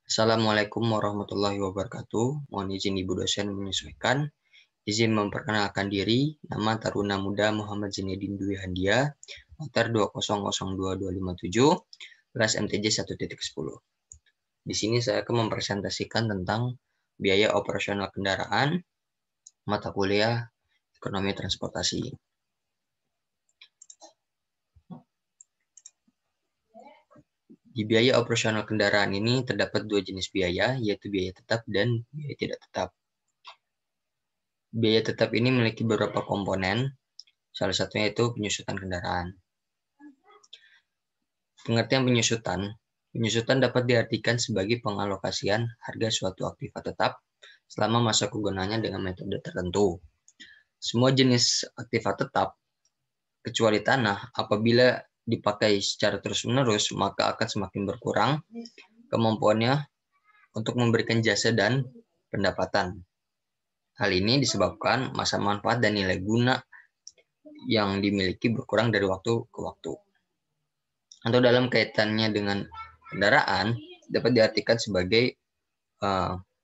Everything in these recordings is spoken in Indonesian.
Assalamualaikum warahmatullahi wabarakatuh. Mohon izin Ibu dosen menyesuaikan. Izin memperkenalkan diri, nama Taruna Muda Muhammad Zinedin Dwi Handia, Noter 2002257, kelas MTJ 1.10. Di sini saya akan mempresentasikan tentang biaya operasional kendaraan, mata kuliah ekonomi transportasi. Di biaya operasional kendaraan ini terdapat dua jenis biaya, yaitu biaya tetap dan biaya tidak tetap. Biaya tetap ini memiliki beberapa komponen, salah satunya itu penyusutan kendaraan. Pengertian penyusutan dapat diartikan sebagai pengalokasian harga suatu aktiva tetap selama masa kegunaannya dengan metode tertentu. Semua jenis aktiva tetap, kecuali tanah, apabila dipakai secara terus-menerus, maka akan semakin berkurang kemampuannya untuk memberikan jasa dan pendapatan. Hal ini disebabkan masa manfaat dan nilai guna yang dimiliki berkurang dari waktu ke waktu. Atau dalam kaitannya dengan kendaraan, dapat diartikan sebagai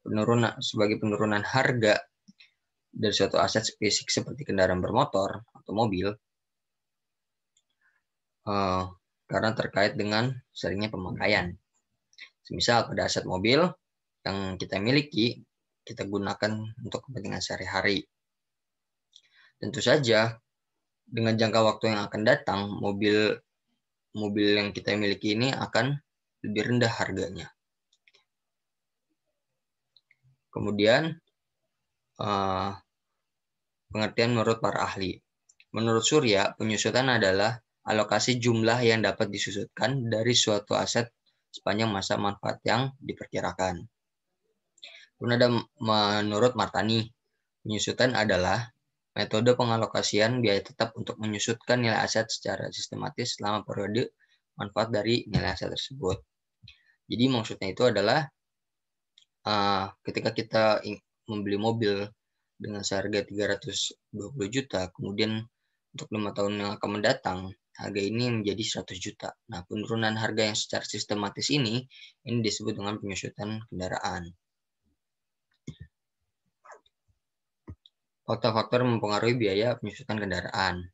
penurunan harga dari suatu aset fisik seperti kendaraan bermotor atau mobil, karena terkait dengan seringnya pemakaian. Semisal pada aset mobil yang kita miliki, kita gunakan untuk kepentingan sehari-hari. Tentu saja, dengan jangka waktu yang akan datang, mobil yang kita miliki ini akan lebih rendah harganya. Kemudian, pengertian menurut para ahli. Menurut Surya, penyusutan adalah alokasi jumlah yang dapat disusutkan dari suatu aset sepanjang masa manfaat yang diperkirakan. Kemudian menurut Martani, penyusutan adalah metode pengalokasian biaya tetap untuk menyusutkan nilai aset secara sistematis selama periode manfaat dari nilai aset tersebut. Jadi maksudnya itu adalah ketika kita membeli mobil dengan seharga 320 juta, kemudian untuk 5 tahun yang akan mendatang, harga ini menjadi 100 juta. Nah, penurunan harga yang secara sistematis ini disebut dengan penyusutan kendaraan. Faktor-faktor mempengaruhi biaya penyusutan kendaraan.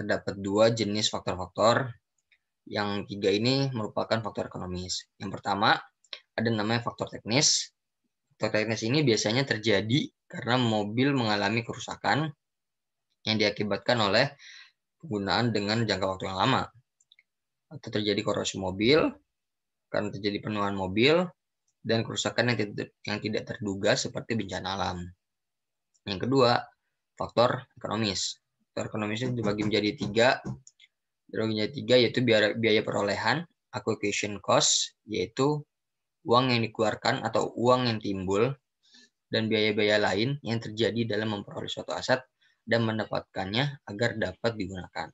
Terdapat dua jenis faktor-faktor. Yang tiga ini merupakan faktor ekonomis. Yang pertama, ada namanya faktor teknis. Faktor teknis ini biasanya terjadi karena mobil mengalami kerusakan yang diakibatkan oleh penggunaan dengan jangka waktu yang lama. Atau terjadi korosi mobil, karena terjadi penuaan mobil, dan kerusakan yang tidak terduga seperti bencana alam. Yang kedua, faktor ekonomis. Faktor ekonomis itu dibagi menjadi tiga, yaitu biaya perolehan, acquisition cost, yaitu uang yang dikeluarkan atau uang yang timbul, dan biaya-biaya lain yang terjadi dalam memperoleh suatu aset dan mendapatkannya agar dapat digunakan.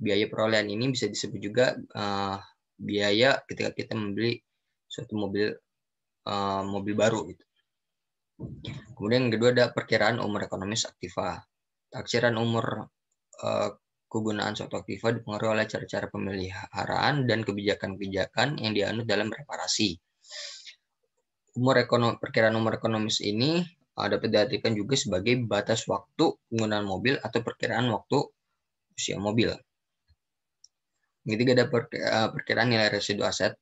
Biaya perolehan ini bisa disebut juga biaya ketika kita membeli suatu mobil baru. Gitu. Kemudian yang kedua ada perkiraan umur ekonomis aktiva. Taksiran umur kegunaan suatu aktiva dipengaruhi oleh cara-cara pemeliharaan dan kebijakan-kebijakan yang dianut dalam reparasi. Perkiraan umur ekonomis ini dapat diartikan juga sebagai batas waktu penggunaan mobil atau perkiraan waktu usia mobil. Yang ketiga ada perkiraan nilai residu aset.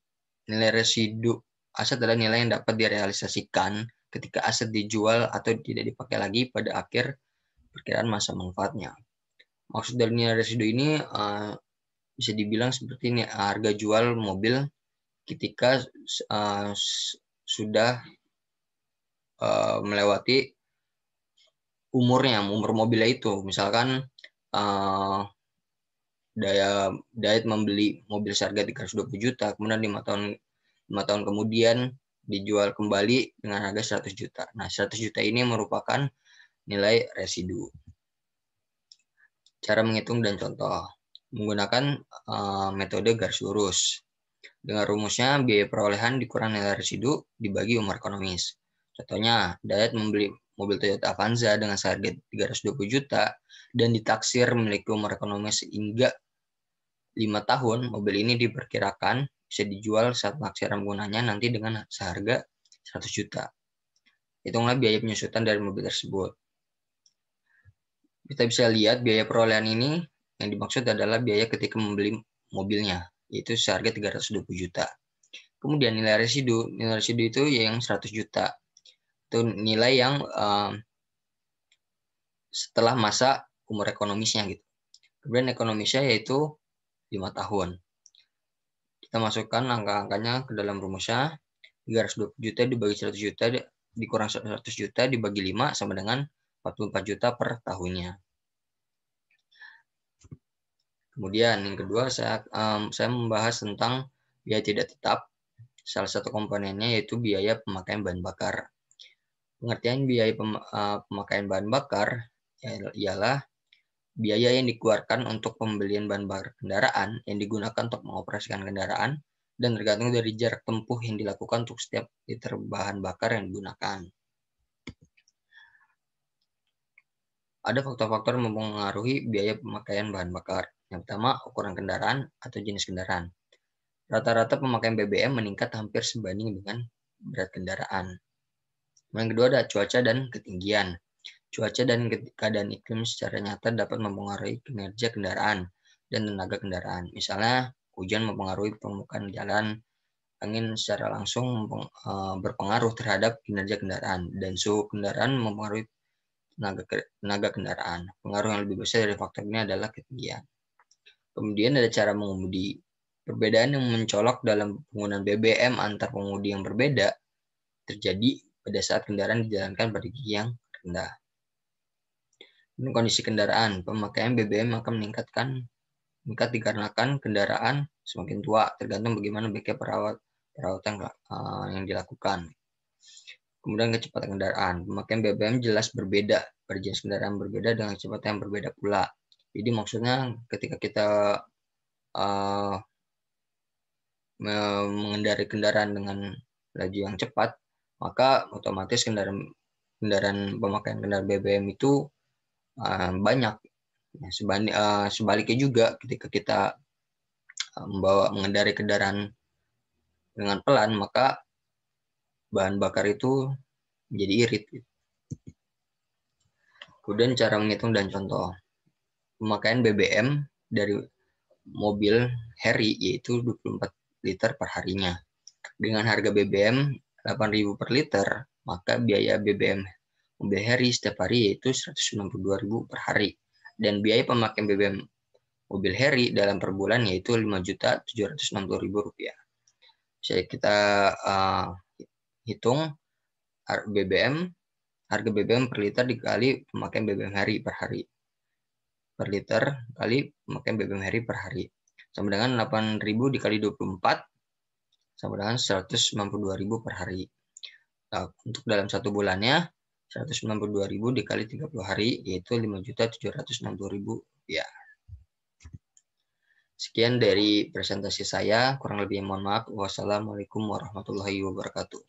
Nilai residu aset adalah nilai yang dapat direalisasikan ketika aset dijual atau tidak dipakai lagi pada akhir perkiraan masa manfaatnya. Maksud dari nilai residu ini bisa dibilang seperti ini, harga jual mobil ketika sudah melewati umur mobilnya itu. Misalkan Dayat membeli mobil seharga 320 juta, kemudian 5 tahun kemudian dijual kembali dengan harga 100 juta. Nah, 100 juta ini merupakan nilai residu. Cara menghitung dan contoh. Menggunakan metode garis lurus. Dengan rumusnya, biaya perolehan dikurang nilai residu dibagi umur ekonomis. Contohnya, Dayat membeli mobil Toyota Avanza dengan seharga 320 juta dan ditaksir memiliki umur ekonomis hingga 5 tahun, mobil ini diperkirakan bisa dijual saat penaksiran penggunanya nanti dengan seharga 100 juta. Hitunglah biaya penyusutan dari mobil tersebut. Kita bisa lihat biaya perolehan ini yang dimaksud adalah biaya ketika membeli mobilnya, yaitu seharga 320 juta. Kemudian nilai residu itu yang 100 juta. Itu nilai yang setelah masa umur ekonomisnya gitu. Kemudian ekonomisnya yaitu 5 tahun. Kita masukkan angka-angkanya ke dalam rumusnya. 320 juta dibagi 100 juta dikurang 100 juta dibagi 5 sama dengan 44 juta per tahunnya. Kemudian yang kedua saya membahas tentang biaya tidak tetap. Salah satu komponennya yaitu biaya pemakaian bahan bakar. Pengertian biaya pemakaian bahan bakar ialah biaya yang dikeluarkan untuk pembelian bahan bakar kendaraan yang digunakan untuk mengoperasikan kendaraan dan tergantung dari jarak tempuh yang dilakukan untuk setiap liter bahan bakar yang digunakan. Ada faktor-faktor yang mempengaruhi biaya pemakaian bahan bakar. Yang pertama, ukuran kendaraan atau jenis kendaraan. Rata-rata pemakaian BBM meningkat hampir sebanding dengan berat kendaraan. Yang kedua ada cuaca dan ketinggian. Cuaca dan keadaan iklim secara nyata dapat mempengaruhi kinerja kendaraan dan tenaga kendaraan. Misalnya, hujan mempengaruhi permukaan jalan, angin secara langsung berpengaruh terhadap kinerja kendaraan, dan suhu kendaraan mempengaruhi tenaga kendaraan. Pengaruh yang lebih besar dari faktor ini adalah ketinggian. Kemudian ada cara mengemudi. Perbedaan yang mencolok dalam penggunaan BBM antar pengemudi yang berbeda terjadi pada saat kendaraan dijalankan pada gigi yang rendah. Ini kondisi kendaraan. Pemakaian BBM akan meningkat dikarenakan kendaraan semakin tua, tergantung bagaimana baiknya perawatan yang dilakukan. Kemudian kecepatan kendaraan. Pemakaian BBM jelas berbeda pada jenis kendaraan berbeda dengan kecepatan yang berbeda pula. Jadi maksudnya ketika kita mengendarai kendaraan dengan laju yang cepat, maka otomatis pemakaian kendaraan BBM itu banyak. Sebaliknya juga ketika kita mengendarai kendaraan dengan pelan, maka bahan bakar itu menjadi irit. Kemudian cara menghitung dan contoh. Pemakaian BBM dari mobil Harry yaitu 24 liter per harinya. Dengan harga BBM 8.000 per liter, maka biaya BBM mobil Harry setiap hari yaitu 192.000 per hari. Dan biaya pemakaian BBM mobil Harry dalam per bulan yaitu Rp5.760.000. Jadi kita hitung harga BBM per liter dikali pemakaian BBM Harry per hari. Per liter kali pemakaian BBM Harry per hari. Sama dengan 8.000 dikali 24 sama dengan 192.000 per hari. Nah, untuk dalam satu bulannya 192.000 dikali 30 hari yaitu Rp5.760.000. Sekian dari presentasi saya, kurang lebih mohon maaf. Wassalamualaikum warahmatullahi wabarakatuh.